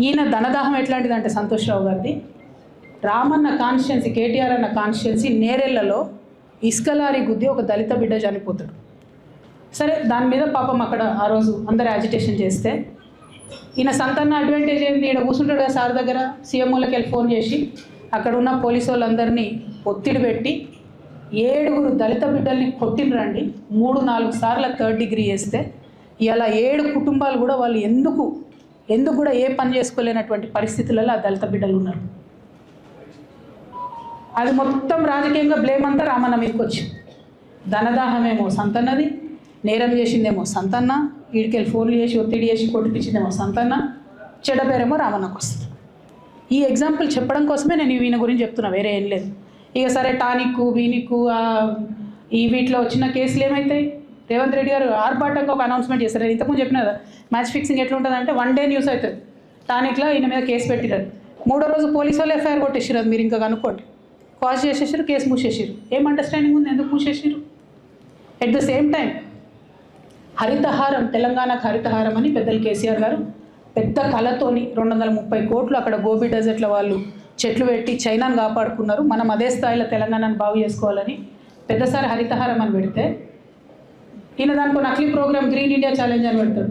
ఈయన ధనదాహం ఎట్లాంటిదంటే సంతోష్ రావు గారిది, రామన్న కాన్స్టిట్యున్సీ, కేటీఆర్ అన్న కాన్స్టిట్యున్సీ నేరెళ్లలో ఇసుకలారి గుద్ది ఒక దళిత బిడ్డ చనిపోతాడు. సరే, దాని మీద పాపం అక్కడ ఆ రోజు అందరు యాజిటేషన్ చేస్తే ఈయన సంతన్న అడ్వాంటేజ్ ఏంది, ఈయన కూర్చుంటాడు కదా సార్ దగ్గర, సీఎంఓలకి వెళ్ళి ఫోన్ చేసి అక్కడ ఉన్న పోలీసు వాళ్ళందరినీ ఒత్తిడి పెట్టి 7 దళిత బిడ్డల్ని కొట్టినరండి. 3-4 సార్లు 3rd డిగ్రీ చేస్తే ఇలా 7 కుటుంబాలు కూడా వాళ్ళు ఎందుకు కూడా ఏ పని చేసుకోలేనటువంటి పరిస్థితులలో ఆ దళిత బిడ్డలు ఉన్నారు. అది మొత్తం రాజకీయంగా బ్లేమ్ అంతా రామన్న మీదకి వచ్చింది. ధనదాహమేమో సంతన్నది, నేరం చేసిందేమో సంతన్న, వీడికెళ్ళి ఫోన్లు చేసి ఒత్తిడి చేసి కొట్టిపించిందేమో సంతన్న, చెడ్డపేరేమో రామన్నకు వస్తుంది. ఈ ఎగ్జాంపుల్ చెప్పడం కోసమే నేను ఈయన గురించి చెప్తున్నా, వేరే ఏం లేదు. ఇక సరే, టానిక్కు వీనిక్కు ఈ వీటిలో వచ్చిన కేసులు ఏమవుతాయి? రేవంత్ రెడ్డి గారు ఆర్భాటంగా ఒక అనౌన్స్మెంట్ చేస్తారు. నేను ఇంతకుముందు చెప్పిన కదా, మ్యాచ్ ఫిక్సింగ్ ఎట్లుంటుందంటే 1 డే న్యూస్ అవుతుంది. టానిక్లో ఈయన మీద కేసు పెట్టిరారు, 3వ రోజు పోలీసు వాళ్ళు ఎఫ్ఐఆర్ కొట్టేసారు. అది మీరు ఇంకా కనుక్కోండి. కాజ్ చేసేసారు, కేసు మూసేసారు. ఏం అండర్స్టాండింగ్ ఉంది ఎందుకు మూసేసారు? At the same time Harithaharam, తెలంగాణకు హరితహారం అని పెద్దలు కేసీఆర్ గారు పెద్ద కళతోని 230 కోట్లు అక్కడ గోబీ డెజర్ట్ల వాళ్ళు చెట్లు పెట్టి చైనాను కాపాడుకున్నారు. మనం అదే స్థాయిలో తెలంగాణను బాగు చేసుకోవాలని పెద్దసారి హరితహారం అని పెడితే ఈయన దానికి నకిలీ ప్రోగ్రామ్ గ్రీన్ ఇండియా ఛాలెంజ్ అని పెడతాడు.